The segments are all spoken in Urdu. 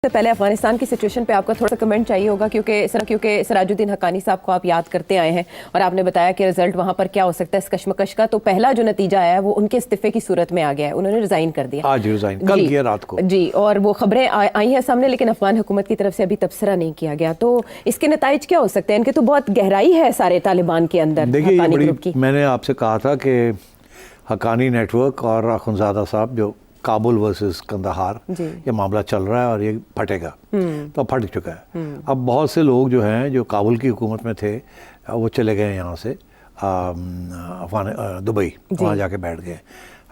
سے پہلے افغانستان کی سچویشن پہ آپ کا تھوڑا سا کمنٹ چاہیے ہوگا کیونکہ سراج الدین حقانی صاحب کو آپ یاد کرتے آئے ہیں اور آپ نے بتایا کہ رزلٹ وہاں پر کیا ہو سکتا ہے اس کشمکش کا. تو پہلا جو نتیجہ آیا ہے وہ ان کے استعفے کی صورت میں آ گیا ہے, انہوں نے ریزائن کر دیا. آج ریزائن کل کیا رات کو جی, اور وہ خبریں آئی ہیں سامنے لیکن افغان حکومت کی طرف سے ابھی تبصرہ نہیں کیا گیا. تو اس کے نتائج کیا ہو سکتے ہیں؟ ان کے تو بہت گہرائی ہے سارے طالبان کے اندر. دیکھیے یہ بڑی, میں نے آپ سے کہا تھا کہ حقانی نیٹ ورک اور اخنزادہ صاحب جو کابل ورسز کندہار یہ معاملہ چل رہا ہے اور یہ پھٹے گا, تو پھٹ چکا ہے. اب بہت سے لوگ جو ہیں جو کابل کی حکومت میں تھے وہ چلے گئے یہاں سے دبئی, وہاں جا کے بیٹھ گئے.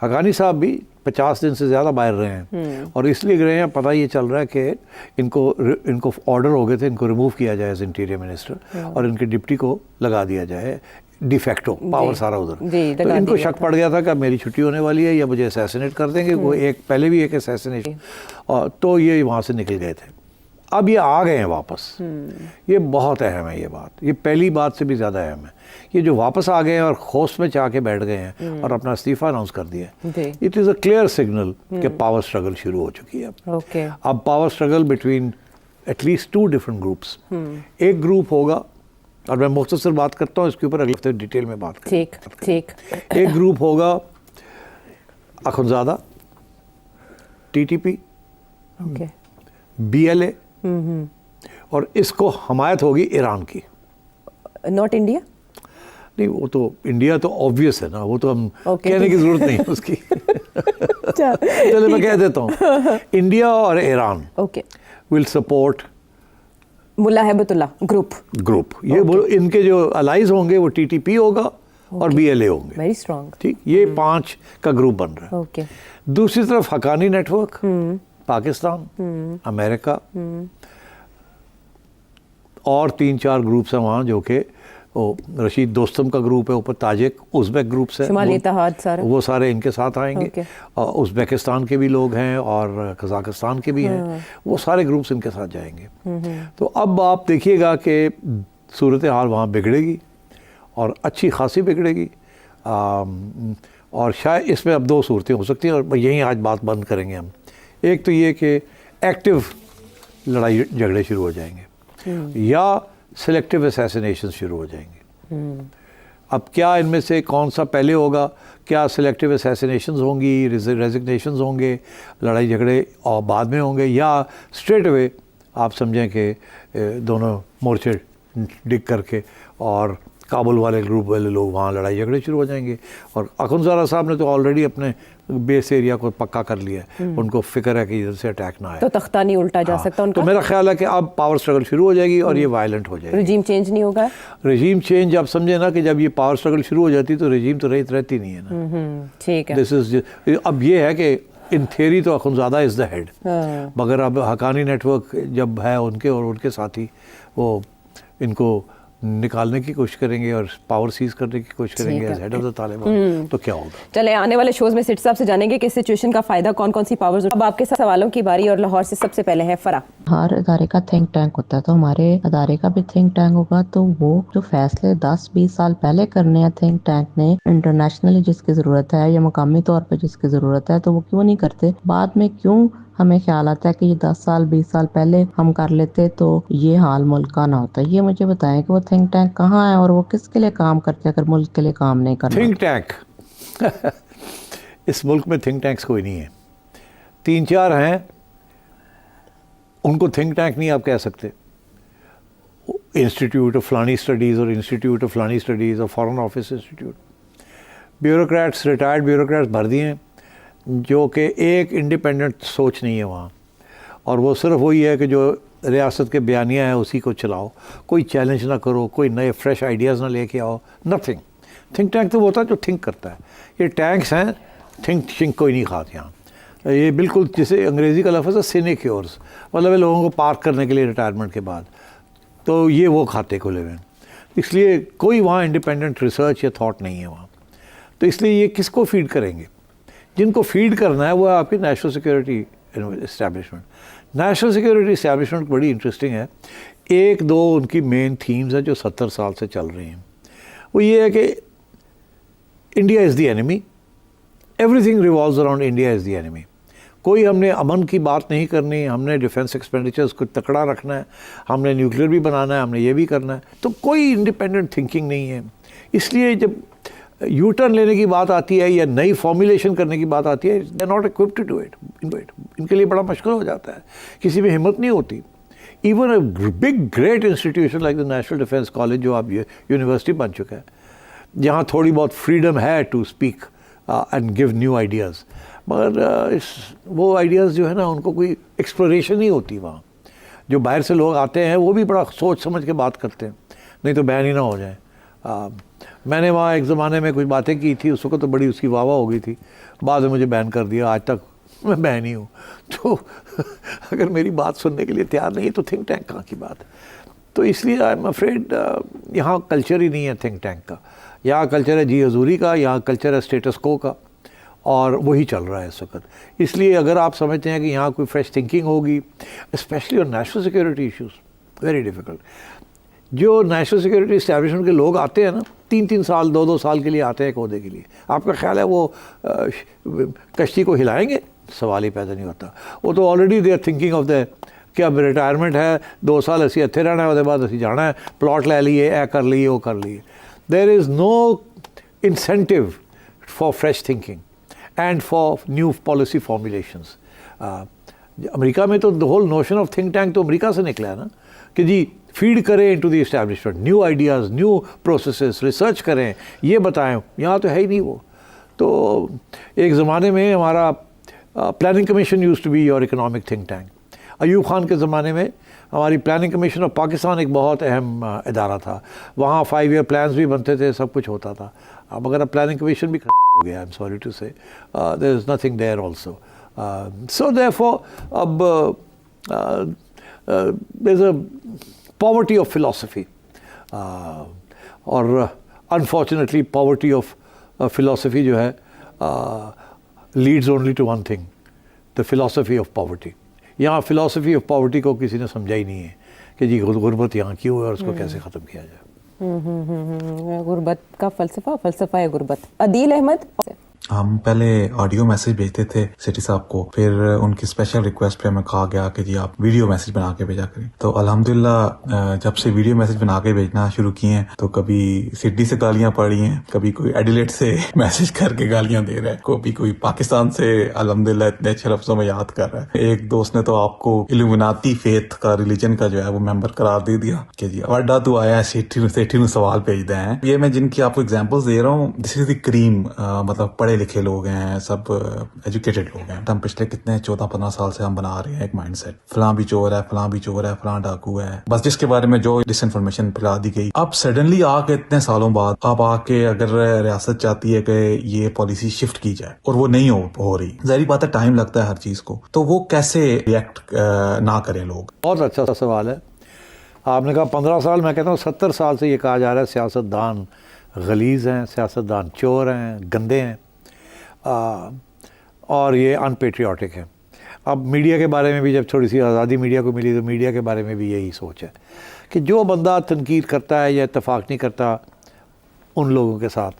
حقانی صاحب بھی 50 دن سے زیادہ باہر رہے ہیں اور اس لیے رہے ہیں, پتہ یہ چل رہا ہے کہ ان کو آرڈر ہو گئے تھے ان کو ریموو کیا جائے ایز انٹیریئر منسٹر اور ان کے ڈپٹی کو لگا دیا جائے ڈی فیکٹو پاور سارا ادھر. تو ان کو شک پڑ گیا تھا کہ اب میری چھٹی ہونے والی ہے یا مجھے اسیسینیٹ کر دیں گے. وہ پہلے بھی ایک اسیسینیشن, اور تو یہ وہاں سے نکل گئے تھے. اب یہ آ گئے ہیں واپس. یہ بہت اہم ہے یہ بات, یہ پہلی بات سے بھی زیادہ اہم ہے. یہ جو واپس آ گئے ہیں اور خوف میں چاہ کے بیٹھ گئے ہیں اور اپنا استعفیٰ اناؤنس کر دیا, it is a clear signal کہ پاور اسٹرگل شروع ہو چکی ہے. اب power struggle between at least 2 different groups. ایک گروپ ہوگا, اور میں مختصر بات کرتا ہوں اس کے اوپر اگلے ہفتے ڈیٹیل میں بات کریں. ٹھیک. ایک گروپ ہوگا Akhunzada, T T P, B L A, اور اس کو حمایت ہوگی ایران کی. Not India? نہیں, وہ تو انڈیا تو آبویس ہے نا, وہ تو ہم کہنے کی ضرورت نہیں ہے اس کی. چلے میں کہہ دیتا ہوں, انڈیا اور ایران ول سپورٹ ملا ہیبت اللہ گروپ. یہ ان کے جو الائز ہوں گے وہ ٹی ٹی پی ہوگا اور بی ایل اے ہوں گے. Very strong. ٹھیک, یہ 5 کا گروپ بن رہا ہے. دوسری طرف حقانی نیٹ ورک, پاکستان, امریکہ اور 3-4 گروپس ہیں وہاں, جو کہ رشید دوستم کا گروپ ہے, اوپر تاجک ازبیک گروپس ہیں, شمالی اتحاد سارے, وہ سارے ان کے ساتھ آئیں گے. ازبیکستان کے بھی لوگ ہیں اور قزاقستان کے بھی ہیں, وہ سارے گروپس ان کے ساتھ جائیں گے. تو اب آپ دیکھیے گا کہ صورتحال وہاں بگڑے گی اور اچھی خاصی بگڑے گی. اور شاید اس میں اب 2 صورتیں ہو سکتی ہیں اور یہیں آج بات بند کریں گے ہم. ایک تو یہ کہ ایکٹیو لڑائی جھگڑے شروع ہو جائیں گے یا سلیکٹیو اسیسینیشن شروع ہو جائیں گے. اب کیا ان میں سے کون سا پہلے ہوگا؟ کیا سلیکٹیو اسیسینیشنز ہوں گی, ریزگنیشنز ہوں گے, لڑائی جھگڑے اور بعد میں ہوں گے, یا اسٹریٹ اوے آپ سمجھیں کہ دونوں مورچے ڈگ کر کے اور کابل والے گروپ والے لوگ وہاں لڑائی جھگڑے شروع ہو جائیں گے. اور اخنزادہ صاحب نے تو آلریڈی اپنے بیس ایریا کو پکا کر لیا ہے, ان کو فکر ہے کہ ادھر سے اٹیک نہ آئے, تو تختہ نہیں الٹا جا سکتا ان کا. تو میرا خیال ہے کہ اب پاور اسٹرگل شروع ہو جائے گی اور یہ وائلنٹ ہو جائے گی. رجیم چینج نہیں ہوگا؟ رجیم چینج آپ سمجھے نا کہ جب یہ پاور اسٹرگل شروع ہو جاتی تو رجیم تو رہتی نہیں ہے نا. ٹھیک ہے. اب یہ ہے کہ ان تھیوری تو اخنزادہ از دا ہیڈ, مگر اب حقانی نیٹ ورک جب ہے ان کے اور ان کے ساتھی وہ ان کو نکالنے کی کوشش کریں گے اور پاور سیز کرنے کی کوشش کریں گے as head of the Taliban, تو کیا ہوگا. چلے آنے والے شوز میں سٹ صاحب سے جانیں گے کہ اس سچویشن کا فائدہ کون کون سی پاورز. اب آپ کے سوالوں کی باری, اور لاہور سے سب سے پہلے ہے فرا. ہر ادارے کا تھنک ٹینک ہوتا ہے, تو ہمارے ادارے کا بھی تھنک ٹینک ہوگا, تو وہ جو فیصلے 10-20 سال پہلے کرنے ہیں تھنک ٹینک نے, انٹرنیشنلی جس کی ضرورت ہے یا مقامی طور پہ جس کی ضرورت ہے, تو وہ کیوں نہیں کرتے؟ بعد میں کیوں ہمیں خیال آتا ہے کہ یہ 10 سال 20 سال پہلے ہم کر لیتے تو یہ حال ملک کا نہ ہوتا. یہ مجھے بتائیں کہ وہ تھنک ٹینک کہاں ہے اور وہ کس کے لیے کام کرتے ہیں اگر ملک کے لیے کام نہیں کرنا. تھنک ٹینک اس ملک میں تھنک ٹینکس کوئی نہیں ہے. 3-4 ہیں, ان کو تھنک ٹینک نہیں آپ کہہ سکتے. انسٹیٹیوٹ آف فلانی اسٹڈیز اور انسٹیٹیوٹ آف فلانی اسٹڈیز اور foreign office institute, bureaucrats, retired bureaucrats بھر دیے ہیں جو کہ ایک انڈیپینڈنٹ سوچ نہیں ہے وہاں, اور وہ صرف وہی ہے کہ جو ریاست کے بیانیہ ہیں اسی کو چلاؤ, کوئی چیلنج نہ کرو, کوئی نئے فریش آئیڈیاز نہ لے کے آؤ, نتھنگ. تھنک ٹینک تو وہ ہوتا ہے جو تھنک کرتا ہے. یہ ٹینکس ہیں, تھنک شنک کوئی نہیں کھاتے یہاں. یہ بالکل جسے انگریزی کا لفظ ہے سینیکیورس, مطلب لوگوں کو پارک کرنے کے لیے ریٹائرمنٹ کے بعد, تو یہ وہ کھاتے کھلے ہوئے ہیں. اس لیے کوئی وہاں انڈیپینڈنٹ ریسرچ یا تھاٹ نہیں ہے وہاں. تو اس لیے یہ کس کو فیڈ کریں گے؟ جن کو فیڈ کرنا ہے وہ ہے آپ کی national security establishment. National security establishment بڑی انٹرسٹنگ ہے. 1-2 ان کی مین تھیمز ہیں جو 70 سال سے چل رہی ہیں. وہ یہ ہے کہ India is the enemy, every thing revolves around India is the enemy. کوئی ہم نے امن کی بات نہیں کرنی, ہم نے ڈیفینس ایکسپینڈیچرز کو تکڑا رکھنا ہے, ہم نے نیوکلیر بھی بنانا ہے, ہم نے یہ بھی کرنا ہے, تو کوئی انڈیپینڈنٹ تھنکنگ نہیں ہے. اس لیے جب یو ٹرن لینے کی بات آتی ہے یا نئی فارمولیشن کرنے کی بات آتی ہے, they are not occupied to do it. ان کے لیے بڑا مشکل ہو جاتا ہے, کسی میں ہمت نہیں ہوتی. Even a big great institution like the national defence college, جو اب یونیورسٹی بن چکا ہے, جہاں تھوڑی بہت فریڈم ہے to speak and give new ideas, مگر وہ آئیڈیاز جو ہے نا ان کو کوئی ایکسپلوریشن نہیں ہوتی وہاں. جو باہر سے لوگ آتے ہیں وہ بھی بڑا سوچ سمجھ کے بات کرتے ہیں, نہیں تو بین ہی نہ ہو جائیں. میں نے وہاں ایک زمانے میں کچھ باتیں کی تھی, اس وقت تو بڑی اس کی واہ واہ ہو گئی تھی, بعد میں مجھے بین کر دیا. آج تک میں بین ہی ہوں. تو اگر میری بات سننے کے لیے تیار نہیں تو تھنک ٹینک کہاں کی بات. تو اس لیے آئی ایم افریڈ یہاں کلچر ہی نہیں ہے تھنک ٹینک کا. یہاں کلچر ہے جی حضوری کا, یہاں کلچر ہے اسٹیٹس کو کا, اور وہی چل رہا ہے اس وقت. اس لیے اگر آپ سمجھتے ہیں کہ یہاں کوئی فریش تھنکنگ ہوگی, especially on national security issues, very difficult. جو نیشنل سیکورٹی اسٹیبلشمنٹ کے لوگ آتے ہیں نا, 3 سال 2 سال کے لیے آتے ہیں ایک عہدے کے لیے, آپ کا خیال ہے وہ کشتی کو ہلائیں گے؟ سوال ہی پیدا نہیں ہوتا. وہ تو already they are thinking of the کہ اب ریٹائرمنٹ ہے, 2 سال اسی اتھے رہنا ہے, اس کے بعد اسی جانا ہے, پلاٹ لے لیے, اے کر لیے, وہ کر لیے. There is no incentive for fresh thinking and for new policy formulations. America میں تو the whole notion of think tank تو امریکہ سے نکلا ہے نا, کہ جی فیڈ کریں into the establishment, new ideas, new processes, research کریں, یہ بتائیں. یہاں تو ہے ہی نہیں وہ. تو ایک زمانے میں ہمارا planning commission used to be your economic think tank. Ayub Khan کے زمانے میں ہماری پلاننگ کمیشن آف پاکستان ایک بہت اہم ادارہ تھا. وہاں 5 ایئر پلانز بھی بنتے تھے, سب کچھ ہوتا تھا. اب اگر پلاننگ کمیشن بھی ہو گیا, I am sorry to say, there is nothing there also. So therefore اب there is a poverty of philosophy, اور انفارچونیٹلی پاورٹی آف فلاسفی جو ہے leads only to one thing, the philosophy of poverty. یہاں فلاسفی آف پاورٹی کو کسی نے سمجھا ہی نہیں ہے کہ جی غربت یہاں کیوں ہے اور اس کو کیسے ختم کیا جائے. غربت کا فلسفہ ہے غربت. عدیل احمد, ہم پہلے آڈیو میسج بھیجتے تھے سٹی صاحب کو, پھر ان کی اسپیشل ریکویسٹ پہ ہمیں کہا گیا کہ جی آپ ویڈیو میسج بنا کے بھیجا کریں. تو الحمدللہ جب سے ویڈیو میسج بنا کے بھیجنا شروع کیے ہیں تو کبھی سڈنی سے گالیاں پڑی ہیں, کبھی کوئی ایڈیلیڈ سے میسج کر کے گالیاں دے رہا ہے, کبھی کوئی پاکستان سے الحمدللہ اتنے اچھے لفظوں میں یاد کر رہا ہے. ایک دوست نے تو آپ کو الومناتی فیتھ کا ریلیجن کا جو ہے وہ ممبر قرار دے دیا کہ جی وڈا تو آیا سیٹھی نو سوال بھیج دے ہیں. یہ میں جن کی آپ کو ایگزامپلس دے رہا ہوں, دس از دی کریم, مطلب پڑھے لکھے لوگ ہیں, سب ایجوکیٹڈ لوگ ہیں. ہم پچھلے کتنے 14-15 سال سے ہم بنا رہے ہیں ایک مائنڈ سیٹ, فلاں بھی چور ہے, فلاں بھی چور ہے, فلاں ڈاکو ہے, بس جس کے بارے میں جو ڈس انفارمیشن پھیلا دی گئی. اب سڈنلی آ کے اتنے سالوں بعد اب آ کے اگر ریاست چاہتی ہے کہ یہ پالیسی شفٹ کی جائے اور وہ نہیں ہو رہی, ظاہری بات ہے ٹائم لگتا ہے ہر چیز کو, تو وہ کیسے ریئیکٹ نہ کریں لوگ؟ بہت اچھا سوال ہے. آپ نے کہا 15 سال, میں کہتا ہوں 70 سال سے یہ کہا جا رہا ہے سیاستدان غلیظ ہیں, سیاستدان چور ہیں, گندے ہیں, اور یہ ان پیٹریوٹک ہے. اب میڈیا کے بارے میں بھی جب تھوڑی سی آزادی میڈیا کو ملی تو میڈیا کے بارے میں بھی یہی سوچ ہے کہ جو بندہ تنقید کرتا ہے یا اتفاق نہیں کرتا ان لوگوں کے ساتھ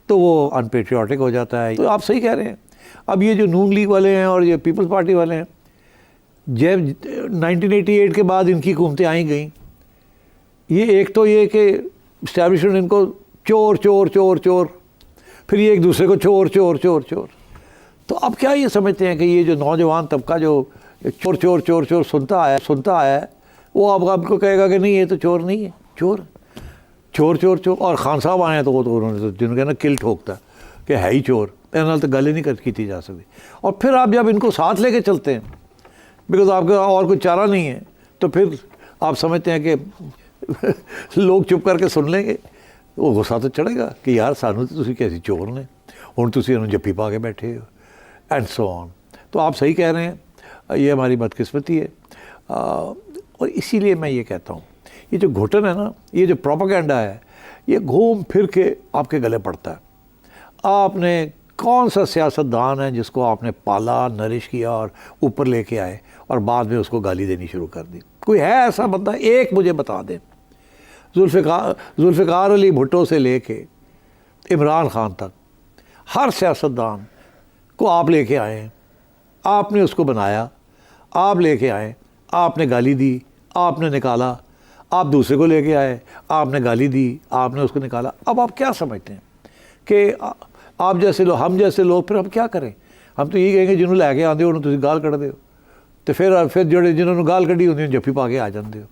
تو وہ ان پیٹریوٹک ہو جاتا ہے. تو آپ صحیح کہہ رہے ہیں. اب یہ جو نون لیگ والے ہیں اور یہ پیپلز پارٹی والے ہیں, جب 1988 کے بعد ان کی حکومتیں آئیں گئیں, یہ ایک تو یہ کہ اسٹیبلشمنٹ ان کو چور چور چور چور, پھر یہ ایک دوسرے کو چور چور چور چور. تو اب کیا یہ سمجھتے ہیں کہ یہ جو نوجوان طبقہ جو چور چور چور چور سنتا آیا ہے وہ اب آپ کو کہے گا کہ نہیں یہ تو چور نہیں ہے, چور چور چور چور. اور خان صاحب آئے ہیں تو وہ تو انہوں نے جن کے نا کل ٹھوکتا کہ ہے ہی چور, تو گل ہی نہیں کی جا سکتی. اور پھر آپ جب ان کو ساتھ لے کے چلتے ہیں بیکاز آپ کا اور کوئی چارہ نہیں ہے, تو پھر آپ سمجھتے ہیں کہ لوگ چپ کر کے سن لیں گے. وہ غصہ تو چڑھے گا کہ یار سانو تو تسی کیسی چور نے, ہوں تسی انہوں جفی پا کے بیٹھے ہو اینڈ سو آن. تو آپ صحیح کہہ رہے ہیں, یہ ہماری بدقسمتی ہے. اور اسی لیے میں یہ کہتا ہوں یہ جو گھٹن ہے نا, یہ جو پروپیگنڈا ہے, یہ گھوم پھر کے آپ کے گلے پڑتا ہے. آپ نے کون سا سیاستدان ہے جس کو آپ نے پالا, نرش کیا اور اوپر لے کے آئے اور بعد میں اس کو گالی دینی شروع کر دی؟ کوئی ہے ایسا بندہ؟ ایک مجھے بتا دیں. ذوالفقار علی بھٹو سے لے کے عمران خان تک ہر سیاستدان کو آپ لے کے آئے ہیں آپ نے اس کو بنایا, آپ لے کے آئے, آپ نے گالی دی, آپ نے نکالا, آپ دوسرے کو لے کے آئے, آپ نے گالی دی, آپ نے اس کو نکالا. اب آپ کیا سمجھتے ہیں کہ آپ جیسے لوگ, ہم جیسے لوگ پھر ہم کیا کریں؟ ہم تو یہی کہیں گے جنہوں لے کے آتے ہو انہوں تسی گال کٹ دیو, تو پھر جڑے جنہوں نے گال کٹی ہوتی ہیں جفی پا کے آ جاندے ہو.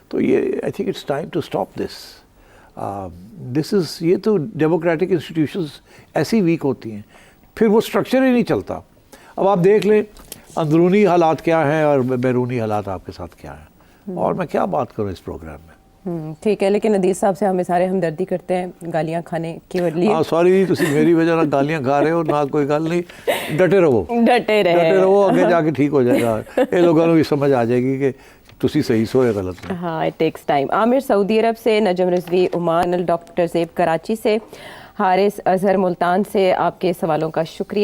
تو یہ I think it's time to stop this is, یہ تو ڈیموکریٹک انسٹیٹیوشنز ایسی ویک ہوتی ہیں, پھر وہ اسٹرکچر ہی نہیں چلتا. اب آپ دیکھ لیں اندرونی حالات کیا ہیں اور بیرونی حالات آپ کے ساتھ کیا ہیں, اور میں کیا بات کروں اس پروگرام میں. ٹھیک ہے, لیکن عدیل صاحب سے ہمیں سارے ہمدردی کرتے ہیں گالیاں کھانے کی لیے. ہاں سوری, تسی میری وجہ نہ گالیاں کھا رہے ہو, نہ کوئی گل نہیں, ڈٹے رہو, ڈٹے رہو, آگے جا کے ٹھیک ہو جائے گا. یہ لوگوں کو بھی سمجھ آ جائے گی کہ تسی صحیح سو یا غلط. ہاں, اٹ ٹیکس ٹائم. عامر سعودی عرب سے, نجم رضوی عمان, ڈاکٹر زیب کراچی سے, حارث اظہر ملتان سے, آپ کے سوالوں کا شکریہ.